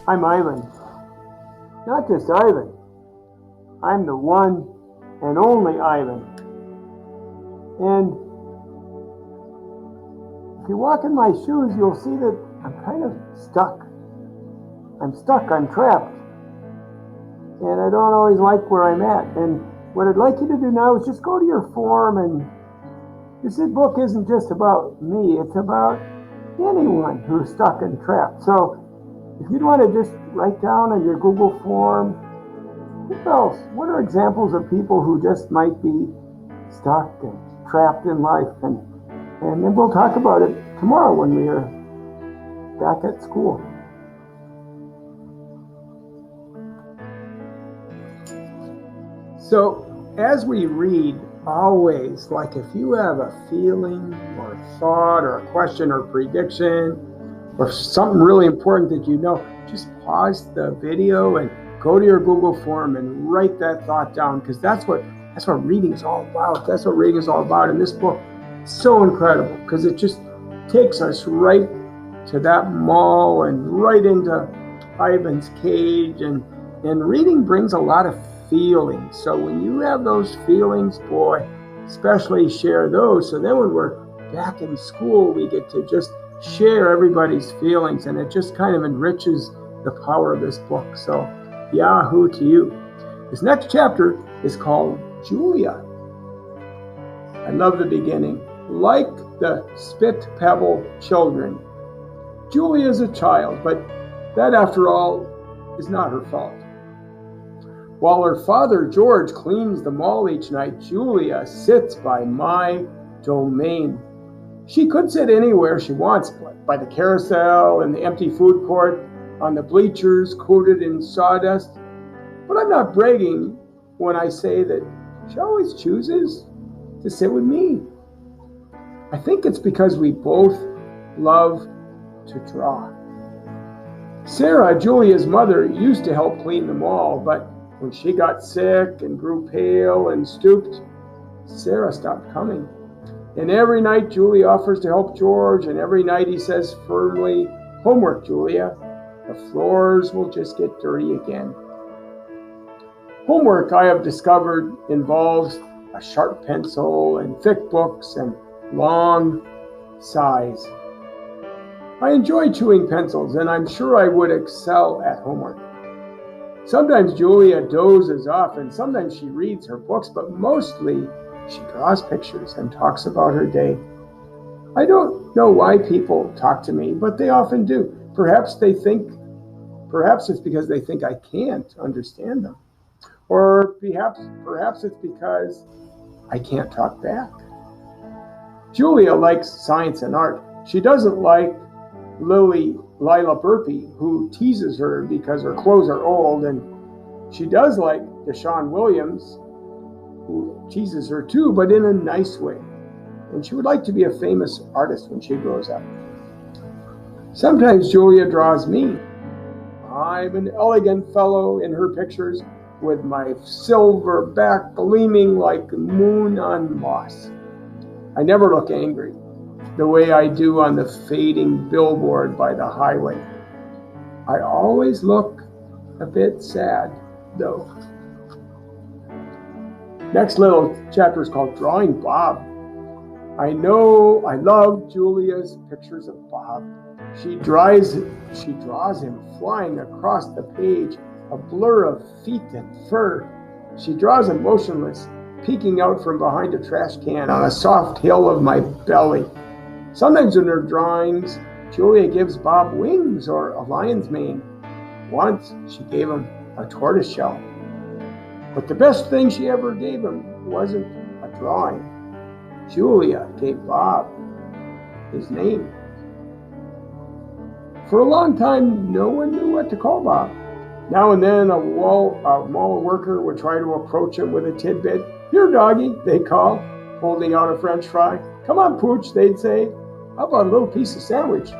I'm Ivan. Not just Ivan. I'm the one and only Ivan. And if you walk in my shoes, you'll see that I'm kind of stuck. I'm trapped. And I don't always like where I'm at. And what I'd like you to do now is just go to your form, and this book isn't just about me, it's about anyone who's stuck and trapped. So if you'd want to just write down on your Google form, what else? What are examples of people who just might be stuck and trapped in life? And then we'll talk about it tomorrow when we are back at school. So as we read, always, like if you have a feeling or a thought or a question or prediction or something really important that you know, just pause the video and go to your Google form and write that thought down, because that's what reading is all about. That's what reading is all about. And this book is so incredible because it just takes us right to that mall and right into Ivan's cage. And reading brings a lot of feelings. So when you have those feelings, boy, especially share those. So then when we're back in school, we get to just share everybody's feelings, and it just kind of enriches the power of this book. So Yahoo to you. This next chapter is called Julia. I love the beginning. Like the spit pebble children, Julia is a child, but that, after all, is not her fault. While her father, George, cleans the mall each night, Julia sits by my domain. She could sit anywhere she wants, by the carousel, in the empty food court, on the bleachers coated in sawdust. But I'm not bragging when I say that she always chooses to sit with me. I think it's because we both love to draw. Sarah, Julia's mother, used to help clean the mall, but when she got sick and grew pale and stooped, Sarah stopped coming. And every night Julia offers to help George, and every night he says firmly, "Homework, Julia. The floors will just get dirty again." Homework, I have discovered, involves a sharp pencil and thick books and long sighs. I enjoy chewing pencils, and I'm sure I would excel at homework. Sometimes Julia dozes off, and sometimes she reads her books, but mostly she draws pictures and talks about her day. I don't know why people talk to me, but they often do. Perhaps it's because they think I can't understand them. Or perhaps it's because I can't talk back. Julia likes science and art. She doesn't like Lila Burpee, who teases her because her clothes are old, and she does like Deshaun Williams, who teases her too, but in a nice way. And she would like to be a famous artist when she grows up. Sometimes Julia draws me. I'm an elegant fellow in her pictures, with my silver back gleaming like the moon on moss. I never look angry, the way I do on the fading billboard by the highway. I always look a bit sad, though. Next little chapter is called Drawing Bob. I love Julia's pictures of Bob. She draws him flying across the page, a blur of feet and fur. She draws him motionless, peeking out from behind a trash can on a soft hill of my belly. Sometimes in her drawings, Julia gives Bob wings or a lion's mane. Once she gave him a tortoise shell. But the best thing she ever gave him wasn't a drawing. Julia gave Bob his name. For a long time, no one knew what to call Bob. Now and then a mall worker would try to approach him with a tidbit. "Here, doggy," they'd call, holding out a French fry. "Come on, Pooch," they'd say. "How about a little piece of sandwich?"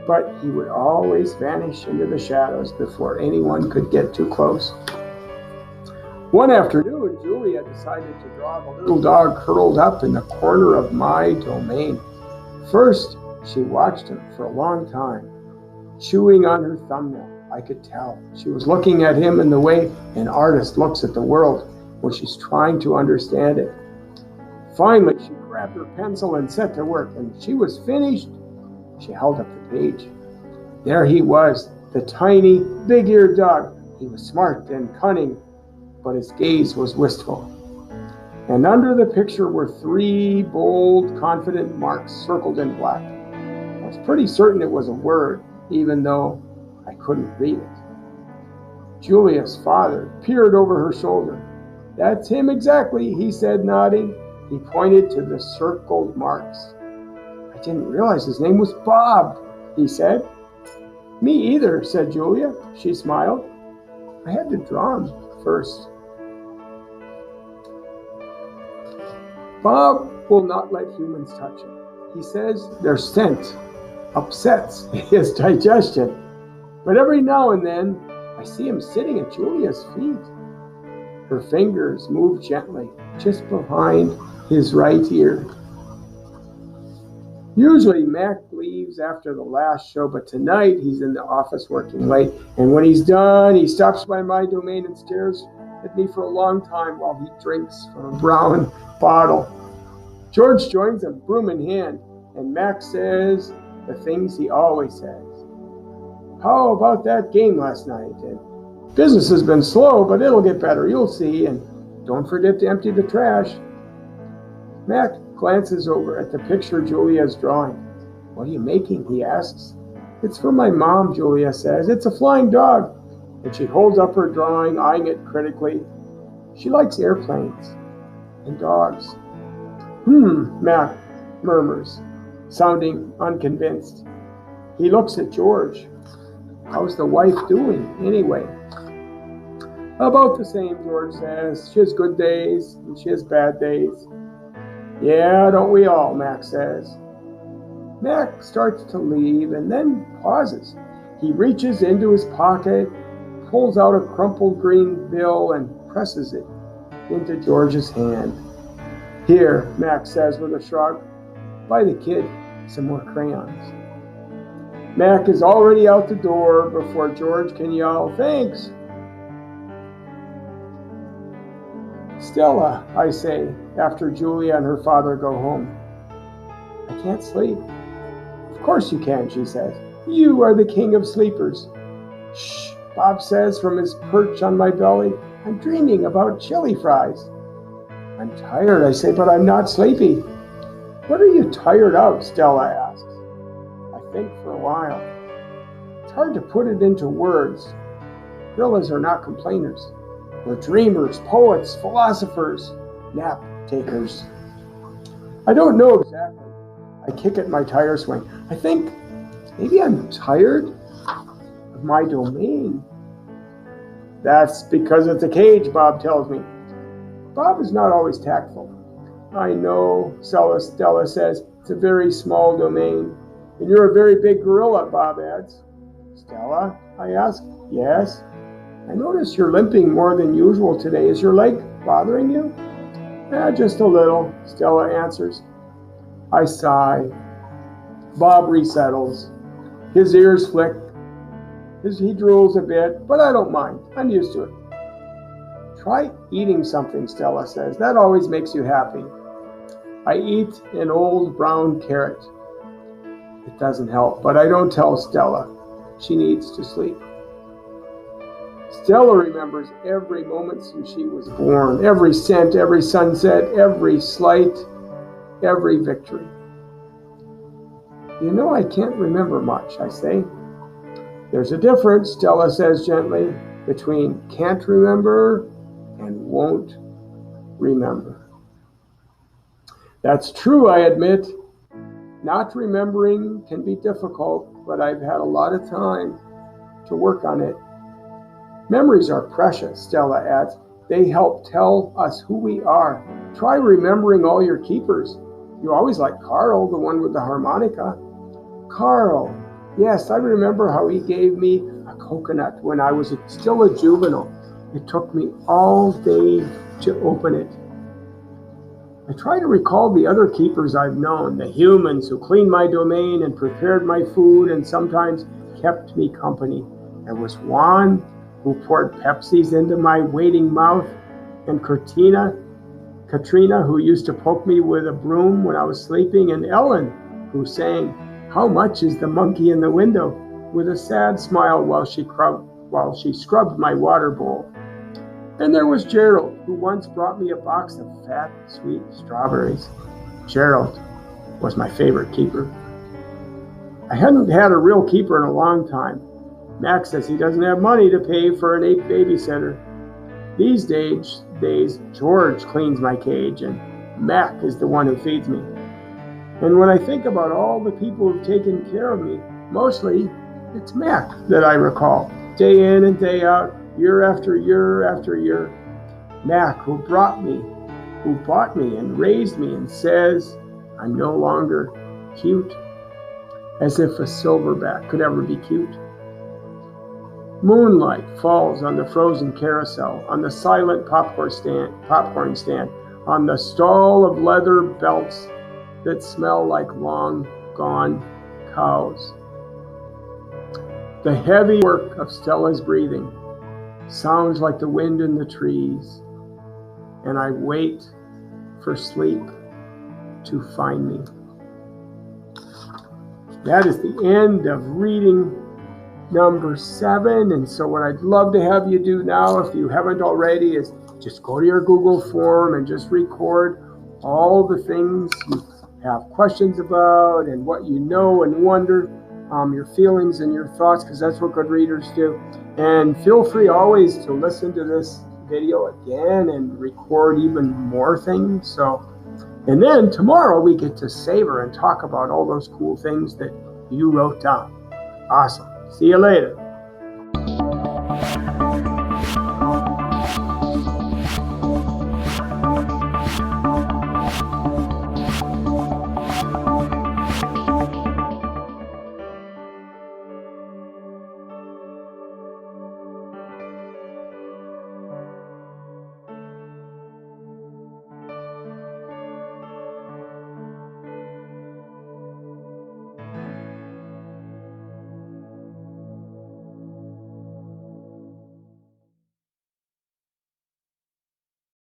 But he would always vanish into the shadows before anyone could get too close. One afternoon, Julia decided to draw the little dog curled up in the corner of my domain. First, she watched him for a long time, chewing on her thumbnail. I could tell. She was looking at him in the way an artist looks at the world when she's trying to understand it. Finally, she grabbed her pencil and set to work, and she was finished. She held up the page. There he was, the tiny, big-eared dog. He was smart and cunning, but his gaze was wistful. And under the picture were 3 bold, confident marks circled in black. I was pretty certain it was a word, even though I couldn't read it. Julia's father peered over her shoulder. "That's him exactly," he said, nodding. He pointed to the circled marks. "I didn't realize his name was Bob," he said. "Me either," said Julia. She smiled. "I had to draw him first." Bob will not let humans touch him. He says their scent upsets his digestion. But every now and then, I see him sitting at Julia's feet. Her fingers move gently, just behind his right ear. Usually Mac leaves after the last show, but tonight he's in the office working late. And when he's done, he stops by my domain and stares at me for a long time while he drinks from a brown bottle. George joins him, broom in hand, and Mac says the things he always says. "How about that game last night? And business has been slow, but it'll get better, you'll see. And don't forget to empty the trash." Mac glances over at the picture Julia is drawing. "What are you making?" he asks. "It's for my mom," Julia says. "It's a flying dog." And she holds up her drawing, eyeing it critically. She likes airplanes and dogs. Mac murmurs, sounding unconvinced. He looks at George. "How's the wife doing, anyway?" "About the same," George says. "She has good days, and she has bad days." "Yeah, don't we all?" Mac says. Mac starts to leave and then pauses. He reaches into his pocket, pulls out a crumpled green bill, and presses it into George's hand. "Here," Mac says with a shrug. "Buy the kid some more crayons." Mac is already out the door before George can yell, "Thanks." "Stella," I say, after Julia and her father go home. "I can't sleep." "Of course you can," she says. "You are the king of sleepers." "Shh," Bob says from his perch on my belly. "I'm dreaming about chili fries." "I'm tired," I say, "but I'm not sleepy." "What are you tired of?" Stella asks. I think for a while. It's hard to put it into words. Gorillas are not complainers. We're dreamers, poets, philosophers, nap takers. I don't know exactly. I kick at my tire swing. I think maybe I'm tired of my domain. "That's because it's a cage," Bob tells me. Bob is not always tactful. "I know," Stella says. "It's a very small domain." "And you're a very big gorilla," Bob adds. "Stella?" I ask. "Yes?" "I notice you're limping more than usual today. Is your leg bothering you?" Just a little," Stella answers. I sigh. Bob resettles. His ears flick. He drools a bit, but I don't mind. I'm used to it. "Try eating something," Stella says. "That always makes you happy." I eat an old brown carrot. It doesn't help, but I don't tell Stella. She needs to sleep. Stella remembers every moment since she was born, every scent, every sunset, every slight, every victory. "You know, I can't remember much," I say. "There's a difference," Stella says gently, "between can't remember and won't remember." That's true, I admit. Not remembering can be difficult, but I've had a lot of time to work on it. "Memories are precious," Stella adds. "They help tell us who we are. Try remembering all your keepers. You always liked Carl, the one with the harmonica." "Carl. Yes, I remember how he gave me a coconut when I was still a juvenile. It took me all day to open it." I try to recall the other keepers I've known, the humans who cleaned my domain and prepared my food and sometimes kept me company. There was Juan, who poured Pepsis into my waiting mouth, and Katrina, who used to poke me with a broom when I was sleeping, and Ellen, who sang, "How much is the monkey in the window?" with a sad smile while she scrubbed my water bowl. And there was Gerald, who once brought me a box of fat, sweet strawberries. Gerald was my favorite keeper. I hadn't had a real keeper in a long time. Max says he doesn't have money to pay for an 8 babysitter. These days, George cleans my cage, and Mac is the one who feeds me. And when I think about all the people who've taken care of me, mostly it's Mac that I recall, day in and day out, year after year after year. Mac, who bought me and raised me and says I'm no longer cute, as if a silverback could ever be cute. Moonlight falls on the frozen carousel, on the silent popcorn stand, on the stall of leather belts that smell like long-gone cows. The heavy work of Stella's breathing sounds like the wind in the trees, and I wait for sleep to find me. That is the end of reading number 7. And so what I'd love to have you do now, if you haven't already, is just go to your Google form and just record all the things you have questions about and what you know and wonder, your feelings and your thoughts, because that's what good readers do. And feel free always to listen to this video again and record even more things. And then tomorrow we get to savor and talk about all those cool things that you wrote down. Awesome. See you later.